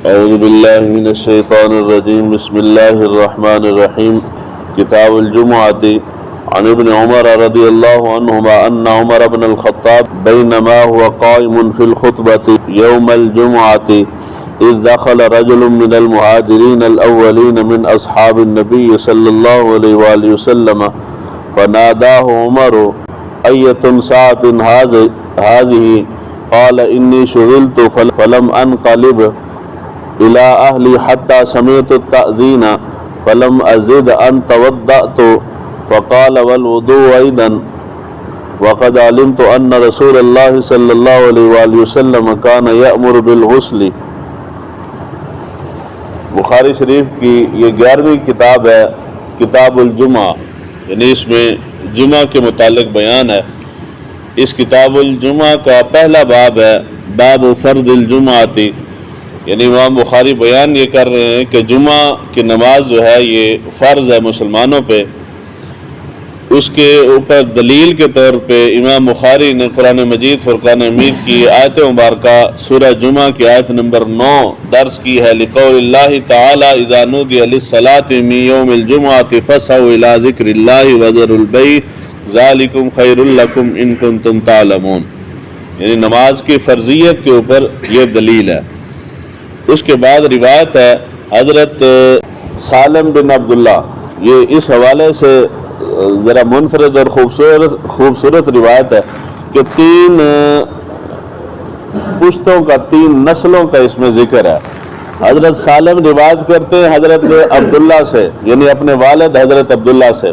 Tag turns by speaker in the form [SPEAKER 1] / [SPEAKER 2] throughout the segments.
[SPEAKER 1] اعوذ باللہ من الشیطان الرجیم بسم اللہ الرحمن الرحیم کتاب الجمعۃ عن ابن عمر رضی اللہ عنہما ان عمر بن الخطاب بینما هو قائم في الخطبة يوم الجمعة اذ دخل رجل من المهاجرين الاولين من اصحاب النبي صلی اللہ علیہ وآلہ وسلم فناداه عمر ایۃ ساعة هذه قال انی شغلت فلم انقلب الى اہلی حتی سمعت التأذین فلم ازد ان توضأت فقال والوضوء ایضا وقد علمت ان رسول اللہ صلی اللہ علیہ وآلہ وسلم کان یأمر بالغسل۔ بخاری شریف کی یہ 11ویں کتاب ہے، کتاب الجمعہ، یعنی اس میں جمعہ کے متعلق بیان ہے۔ اس کتاب الجمعہ کا پہلا باب ہے باب فرض الجمعۃ، یعنی امام بخاری بیان یہ کر رہے ہیں کہ جمعہ کی نماز جو ہے یہ فرض ہے مسلمانوں پہ۔ اس کے اوپر دلیل کے طور پہ امام بخاری نے قرآن مجید فرقان حمید کی آیت مبارکہ سورہ جمعہ کی آیت نمبر 9 درس کی ہے، لقول اللہ تعالی اذا نودی للصلاۃ من یوم الجمعۃ فاسعوا الی ذکر اللہ وذروا البیع ذالکم خیر لکم ان کنتم تعلمون، یعنی نماز کی فرضیت کے اوپر یہ دلیل ہے۔ اس کے بعد روایت ہے حضرت سالم بن عبداللہ، یہ اس حوالے سے ذرا منفرد اور خوبصورت روایت ہے کہ 3 پشتوں کا 3 نسلوں کا اس میں ذکر ہے۔ حضرت سالم روایت کرتے ہیں حضرت عبداللہ سے، یعنی اپنے والد حضرت عبداللہ سے۔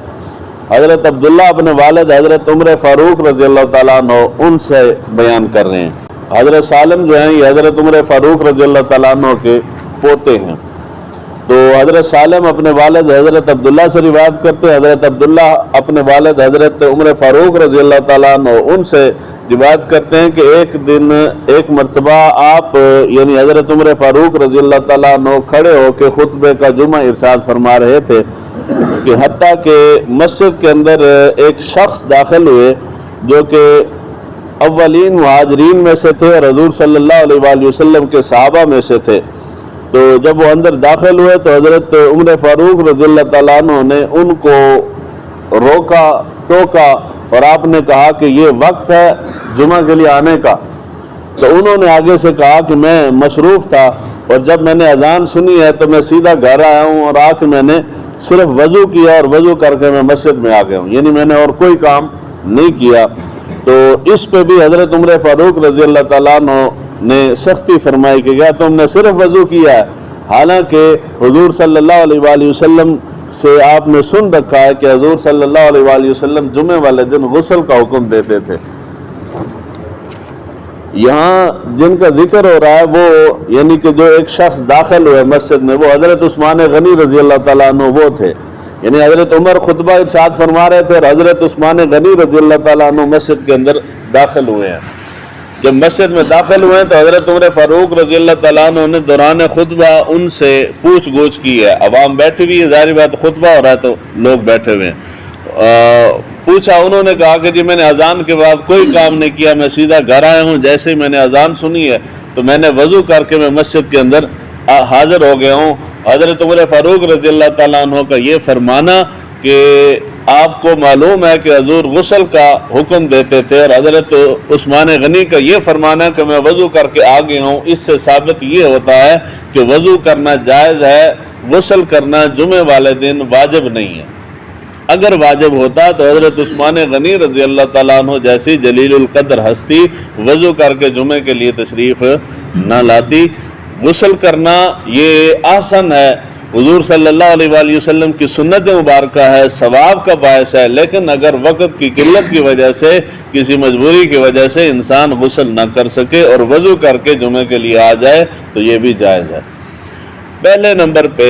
[SPEAKER 1] حضرت عبداللہ اپنے والد حضرت عمر فاروق رضی اللہ تعالیٰ عنہ ان سے بیان کر رہے ہیں۔ حضرت سالم جو ہیں یہ حضرت عمر فاروق رضی اللہ تعالیٰ عنہ کے پوتے ہیں۔ تو حضرت سالم اپنے والد حضرت عبداللہ سے روایت کرتے ہیں، حضرت عبداللہ اپنے والد حضرت عمر فاروق رضی اللہ تعالیٰ عنہ ان سے روایت کرتے ہیں کہ ایک مرتبہ آپ یعنی حضرت عمر فاروق رضی اللہ تعالیٰ عنہ کھڑے ہو کے خطبے کا جمعہ ارشاد فرما رہے تھے کہ حتیٰ کہ مسجد کے اندر ایک شخص داخل ہوئے جو کہ اولین مہاجرین میں سے تھے اور حضور صلی اللہ علیہ وآلہ وسلم کے صحابہ میں سے تھے۔ تو جب وہ اندر داخل ہوئے تو حضرت عمر فاروق رضی اللہ تعالیٰ عنہ نے ان کو روکا، ٹوکا، اور آپ نے کہا کہ یہ وقت ہے جمعہ کے لیے آنے کا۔ تو انہوں نے آگے سے کہا کہ میں مصروف تھا اور جب میں نے اذان سنی ہے تو میں سیدھا گھر آیا ہوں اور آ کے میں نے صرف وضو کیا اور وضو کر کے میں مسجد میں آ گیا ہوں، یعنی میں نے اور کوئی کام نہیں کیا۔ تو اس پہ بھی حضرت عمر فاروق رضی اللہ تعالیٰ عنہ نے سختی فرمائی کہ کیا تم نے صرف وضو کیا ہے، حالانکہ حضور صلی اللہ علیہ وآلہ وسلم سے آپ نے سن رکھا ہے کہ حضور صلی اللہ علیہ وآلہ وسلم جمعے والے دن غسل کا حکم دیتے تھے۔ یہاں جن کا ذکر ہو رہا ہے وہ یعنی کہ جو ایک شخص داخل ہوئے مسجد میں، وہ حضرت عثمان غنی رضی اللہ تعالیٰ عنہ وہ تھے، یعنی حضرت عمر خطبہ ارشاد فرما رہے تھے اور حضرت عثمان غنی رضی اللہ تعالیٰ عنہ مسجد کے اندر داخل ہوئے ہیں۔ جب مسجد میں داخل ہوئے ہیں تو حضرت عمر فاروق رضی اللہ تعالیٰ عنہ نے دوران خطبہ ان سے پوچھ گچھ کی ہے۔ عوام بیٹھی ہوئی ہے، ظاہر بات خطبہ ہو رہا ہے تو لوگ بیٹھے ہوئے ہیں۔ پوچھا، انہوں نے کہا کہ جی میں نے اذان کے بعد کوئی کام نہیں کیا، میں سیدھا گھر آیا ہوں، جیسے ہی میں نے اذان سنی ہے تو میں نے وضو کر کے میں مسجد کے اندر حاضر ہو گیا ہوں۔ حضرت عمر فاروق رضی اللہ تعالیٰ عنہ کا یہ فرمانا کہ آپ کو معلوم ہے کہ حضور غسل کا حکم دیتے تھے، اور حضرت عثمان غنی کا یہ فرمانا کہ میں وضو کر کے آ گیا ہوں، اس سے ثابت یہ ہوتا ہے کہ وضو کرنا جائز ہے، غسل کرنا جمعے والے دن واجب نہیں ہے۔ اگر واجب ہوتا تو حضرت عثمان غنی رضی اللہ تعالیٰ عنہ جیسی جلیل القدر ہستی وضو کر کے جمعے کے لیے تشریف نہ لاتی۔ غسل کرنا یہ آسن ہے، حضور صلی اللہ علیہ وآلہ وسلم کی سنت مبارکہ ہے، ثواب کا باعث ہے، لیکن اگر وقت کی قلت کی وجہ سے، کسی مجبوری کی وجہ سے انسان غسل نہ کر سکے اور وضو کر کے جمعے کے لیے آ جائے تو یہ بھی جائز ہے۔ پہلے نمبر پہ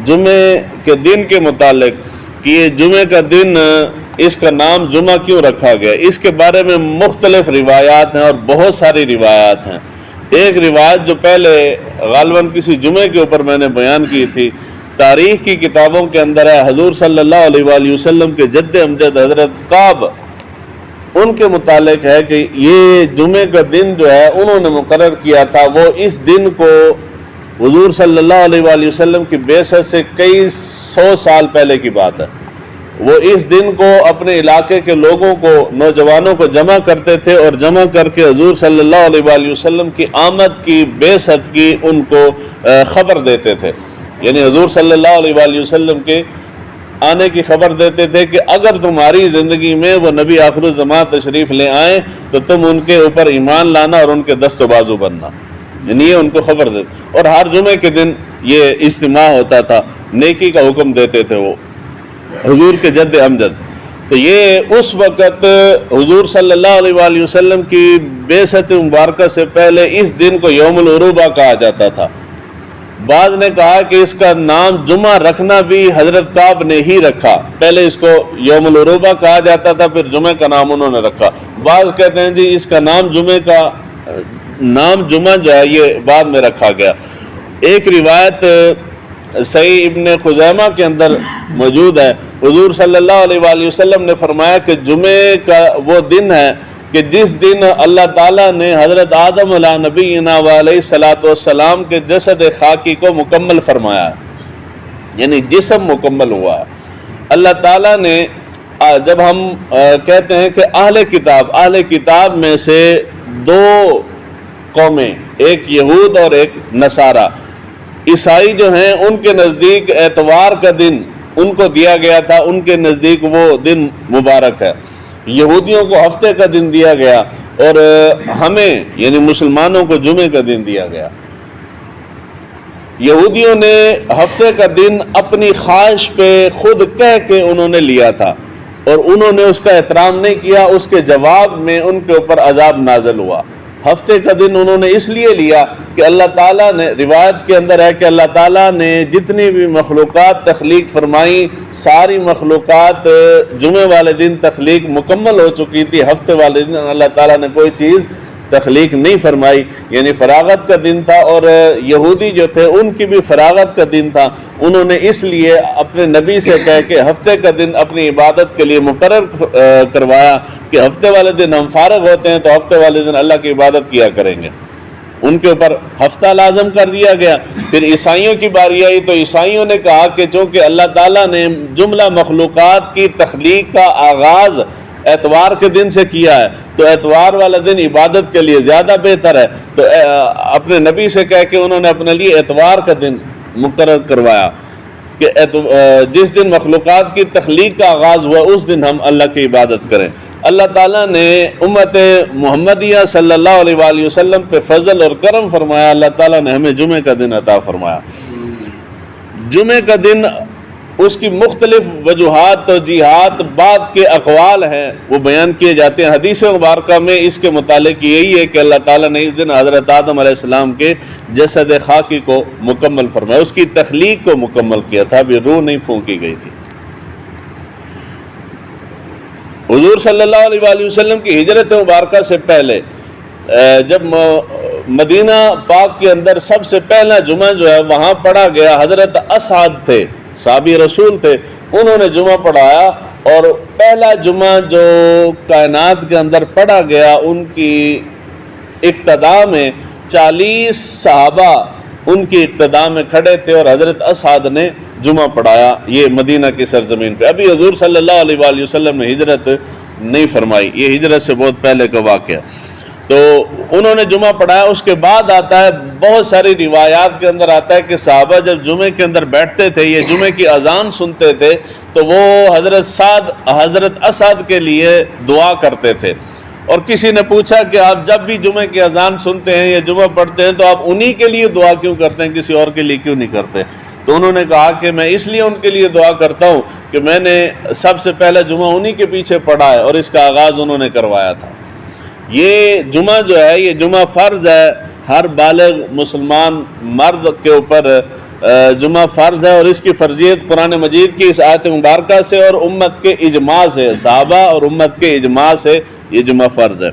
[SPEAKER 1] جمعے کے دن کے متعلق کہ یہ جمعے کا دن اس کا نام جمعہ کیوں رکھا گیا، اس کے بارے میں مختلف روایات ہیں اور بہت ساری روایات ہیں۔ ایک روایت جو پہلے غالباً کسی جمعے کے اوپر میں نے بیان کی تھی، تاریخ کی کتابوں کے اندر ہے، حضور صلی اللہ علیہ وآلہ وسلم کے جد امجد حضرت کعب ان کے متعلق ہے کہ یہ جمعے کا دن جو ہے انہوں نے مقرر کیا تھا، وہ اس دن کو حضور صلی اللہ علیہ وآلہ وسلم کی بعثت سے کئی سو سال پہلے کی بات ہے۔ وہ اس دن کو اپنے علاقے کے لوگوں کو، نوجوانوں کو جمع کرتے تھے اور جمع کر کے حضور صلی اللہ علیہ وآلہ وسلم کی آمد کی، بعثت کی ان کو خبر دیتے تھے۔ یعنی حضور صلی اللہ علیہ وآلہ وسلم کے آنے کی خبر دیتے تھے کہ اگر تمہاری زندگی میں وہ نبی آخر الزمان تشریف لے آئیں تو تم ان کے اوپر ایمان لانا اور ان کے دست و بازو بننا، یعنی یہ ان کو خبر دیتے۔ اور ہر جمعے کے دن یہ اجتماع ہوتا تھا، نیکی کا حکم دیتے تھے وہ حضور کے جد امجد۔ تو یہ اس وقت حضور صلی اللہ علیہ وآلہ وسلم کی بعثت مبارکہ سے پہلے اس دن کو یوم العروبہ کہا جاتا تھا۔ بعض نے کہا کہ اس کا نام جمعہ رکھنا بھی حضرت کعب نے ہی رکھا، پہلے اس کو یوم العروبہ کہا جاتا تھا، پھر جمعہ کا نام انہوں نے رکھا۔ بعض کہتے ہیں جی اس کا نام جمعہ جو ہے یہ بعد میں رکھا گیا۔ ایک روایت صحیح ابن خزیمہ کے اندر موجود ہے، حضور صلی اللہ علیہ وآلہ وسلم نے فرمایا کہ جمعے کا وہ دن ہے کہ جس دن اللہ تعالیٰ نے حضرت آدم علیہ نبینا علیہ الصلوۃ والسلام کے جسد خاکی کو مکمل فرمایا ہے، یعنی جسم مکمل ہوا ہے۔ اللہ تعالیٰ نے جب ہم کہتے ہیں کہ اہل کتاب میں سے دو قومیں، ایک یہود اور ایک نصارہ، عیسائی جو ہیں ان کے نزدیک اتوار کا دن ان کو دیا گیا تھا، ان کے نزدیک وہ دن مبارک ہے۔ یہودیوں کو ہفتے کا دن دیا گیا اور ہمیں یعنی مسلمانوں کو جمعے کا دن دیا گیا۔ یہودیوں نے ہفتے کا دن اپنی خواہش پہ خود کہہ کے انہوں نے لیا تھا اور انہوں نے اس کا احترام نہیں کیا، اس کے جواب میں ان کے اوپر عذاب نازل ہوا۔ ہفتے کا دن انہوں نے اس لیے لیا کہ اللہ تعالیٰ نے، روایت کے اندر ہے کہ اللہ تعالیٰ نے جتنی بھی مخلوقات تخلیق فرمائی، ساری مخلوقات جمعے والے دن تخلیق مکمل ہو چکی تھی، ہفتے والے دن اللہ تعالیٰ نے کوئی چیز تخلیق نہیں فرمائی، یعنی فراغت کا دن تھا۔ اور یہودی جو تھے ان کی بھی فراغت کا دن تھا، انہوں نے اس لیے اپنے نبی سے کہہ کے ہفتے کا دن اپنی عبادت کے لیے مقرر کروایا کہ ہفتے والے دن ہم فارغ ہوتے ہیں تو ہفتے والے دن اللہ کی عبادت کیا کریں گے۔ ان کے اوپر ہفتہ لازم کر دیا گیا۔ پھر عیسائیوں کی باری آئی تو عیسائیوں نے کہا کہ چونکہ اللہ تعالیٰ نے جملہ مخلوقات کی تخلیق کا آغاز اتوار کے دن سے کیا ہے تو اتوار والا دن عبادت کے لیے زیادہ بہتر ہے، تو اپنے نبی سے کہہ کے انہوں نے اپنے لیے اتوار کا دن مقرر کروایا کہ جس دن مخلوقات کی تخلیق کا آغاز ہوا اس دن ہم اللہ کی عبادت کریں۔ اللہ تعالیٰ نے امت محمدیہ صلی اللہ علیہ وآلہ وسلم پہ فضل اور کرم فرمایا، اللہ تعالیٰ نے ہمیں جمعے کا دن عطا فرمایا۔ جمعے کا دن اس کی مختلف وجوہات، توجیہات، بعد کے اقوال ہیں وہ بیان کیے جاتے ہیں۔ حدیث مبارکہ میں اس کے متعلق یہی ہے کہ اللہ تعالیٰ نے اس دن حضرت آدم علیہ السلام کے جسد خاکی کو مکمل فرمایا، اس کی تخلیق کو مکمل کیا تھا، ابھی روح نہیں پھونکی گئی تھی۔ حضور صلی اللہ علیہ وآلہ وسلم کی ہجرت مبارکہ سے پہلے جب مدینہ پاک کے اندر سب سے پہلا جمعہ جو ہے وہاں پڑھا گیا، حضرت اسعد تھے، صحابی رسول تھے، انہوں نے جمعہ پڑھایا اور پہلا جمعہ جو کائنات کے اندر پڑھا گیا ان کی ابتدا میں 40 صحابہ ان کی ابتدا میں کھڑے تھے اور حضرت اسعد نے جمعہ پڑھایا، یہ مدینہ کی سرزمین پہ۔ ابھی حضور صلی اللہ علیہ وآلہ وسلم نے ہجرت نہیں فرمائی، یہ ہجرت سے بہت پہلے کا واقعہ۔ تو انہوں نے جمعہ پڑھایا۔ اس کے بعد آتا ہے، بہت ساری روایات کے اندر آتا ہے کہ صحابہ جب جمعے کے اندر بیٹھتے تھے، یہ جمعے کی اذان سنتے تھے تو وہ حضرت اسعد کے لیے دعا کرتے تھے۔ اور کسی نے پوچھا کہ آپ جب بھی جمعے کی اذان سنتے ہیں یا جمعہ پڑھتے ہیں تو آپ انہی کے لیے دعا کیوں کرتے ہیں، کسی اور کے لیے کیوں نہیں کرتے؟ تو انہوں نے کہا کہ میں اس لیے ان کے لیے دعا کرتا ہوں کہ میں نے سب سے پہلا جمعہ انہی کے پیچھے پڑھا ہے اور اس کا آغاز انہوں نے کروایا تھا۔ یہ جمعہ جو ہے یہ جمعہ فرض ہے، ہر بالغ مسلمان مرد کے اوپر جمعہ فرض ہے، اور اس کی فرضیت قرآن مجید کی اس آیت مبارکہ سے اور امت کے اجماع سے، صحابہ اور امت کے اجماع سے یہ جمعہ فرض ہے۔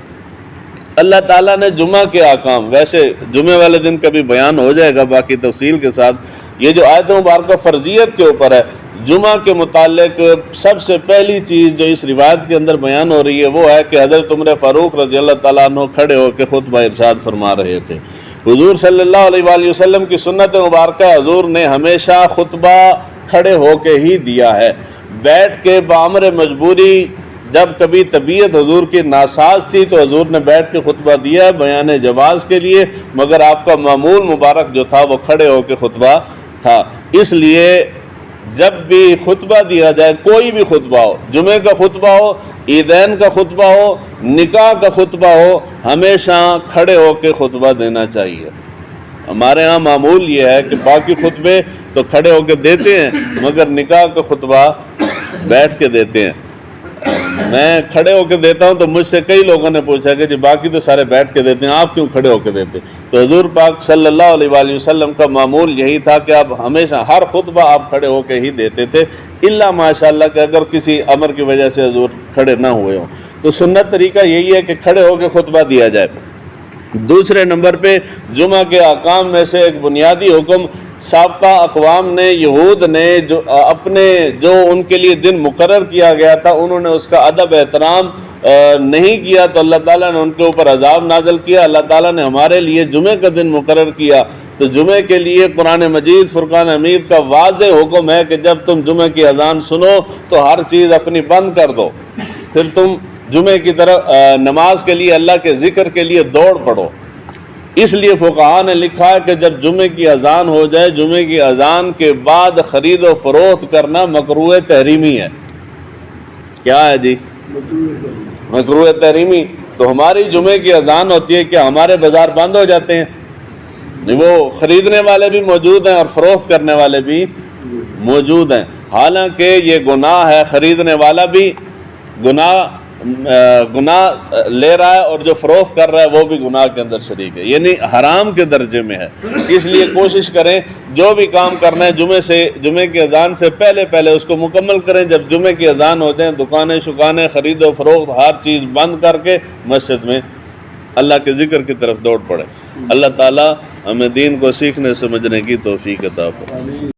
[SPEAKER 1] اللہ تعالیٰ نے جمعہ کے احکام، ویسے جمعے والے دن کا بھی بیان ہو جائے گا باقی تفصیل کے ساتھ، یہ جو آیت مبارکہ فرضیت کے اوپر ہے، جمعہ کے متعلق سب سے پہلی چیز جو اس روایت کے اندر بیان ہو رہی ہے وہ ہے کہ حضرت عمر فاروق رضی اللہ تعالیٰ عنہ کھڑے ہو کے خطبہ ارشاد فرما رہے تھے حضور صلی اللہ علیہ وآلہ وسلم کی سنت مبارکہ، حضور نے ہمیشہ خطبہ کھڑے ہو کے ہی دیا ہے، بیٹھ کے بامر مجبوری جب کبھی طبیعت حضور کی ناساز تھی تو حضور نے بیٹھ کے خطبہ دیا بیان جواز کے لیے، مگر آپ کا معمول مبارک جو تھا وہ کھڑے ہو کے خطبہ تھا۔ اس لیے جب بھی خطبہ دیا جائے، کوئی بھی خطبہ ہو، جمعے کا خطبہ ہو، عیدین کا خطبہ ہو، نکاح کا خطبہ ہو، ہمیشہ کھڑے ہو کے خطبہ دینا چاہیے۔ ہمارے ہاں معمول یہ ہے کہ باقی خطبے تو کھڑے ہو کے دیتے ہیں، مگر نکاح کا خطبہ بیٹھ کے دیتے ہیں۔ میں کھڑے ہو کے دیتا ہوں تو مجھ سے کئی لوگوں نے پوچھا کہ جی باقی تو سارے بیٹھ کے دیتے ہیں، آپ کیوں کھڑے ہو کے دیتے؟ تو حضور پاک صلی اللہ علیہ وآلہ وسلم کا معمول یہی تھا کہ آپ ہمیشہ ہر خطبہ آپ کھڑے ہو کے ہی دیتے تھے، الا ماشاء اللہ کہ اگر کسی امر کی وجہ سے حضور کھڑے نہ ہوئے ہوں تو سنت طریقہ یہی ہے کہ کھڑے ہو کے خطبہ دیا جائے۔ دوسرے نمبر پہ جمعہ کے احکام میں سے ایک بنیادی حکم، سابقہ اقوام نے، یہود نے جو ان کے لیے دن مقرر کیا گیا تھا، انہوں نے اس کا ادب احترام نہیں کیا تو اللہ تعالیٰ نے ان کے اوپر عذاب نازل کیا۔ اللہ تعالیٰ نے ہمارے لیے جمعے کا دن مقرر کیا تو جمعے کے لیے قرآن مجید فرقان حمید کا واضح حکم ہے کہ جب تم جمعے کی اذان سنو تو ہر چیز اپنی بند کر دو، پھر تم جمعے کی طرف نماز کے لیے، اللہ کے ذکر کے لیے دوڑ پڑو۔ اس لیے فقہاء نے لکھا ہے کہ جب جمعے کی اذان ہو جائے، جمعے کی اذان کے بعد خرید و فروخت کرنا مکروہ تحریمی ہے۔ کیا ہے جی؟ مکروہ تحریمی۔ تو ہماری جمعے کی اذان ہوتی ہے کہ ہمارے بازار بند ہو جاتے ہیں، وہ خریدنے والے بھی موجود ہیں اور فروخت کرنے والے بھی موجود ہیں، حالانکہ یہ گناہ ہے، خریدنے والا بھی گناہ لے رہا ہے اور جو فروخت کر رہا ہے وہ بھی گناہ کے اندر شریک ہے، یعنی حرام کے درجے میں ہے۔ اس لیے کوشش کریں جو بھی کام کرنا ہے جمعے کی اذان سے پہلے اس کو مکمل کریں۔ جب جمعے کی اذان ہو جائیں، دکانیں شکانیں، خرید و فروخت ہر چیز بند کر کے مسجد میں اللہ کے ذکر کی طرف دوڑ پڑے۔ اللہ تعالیٰ ہمیں دین کو سیکھنے سمجھنے کی توفیق عطا فرمائے۔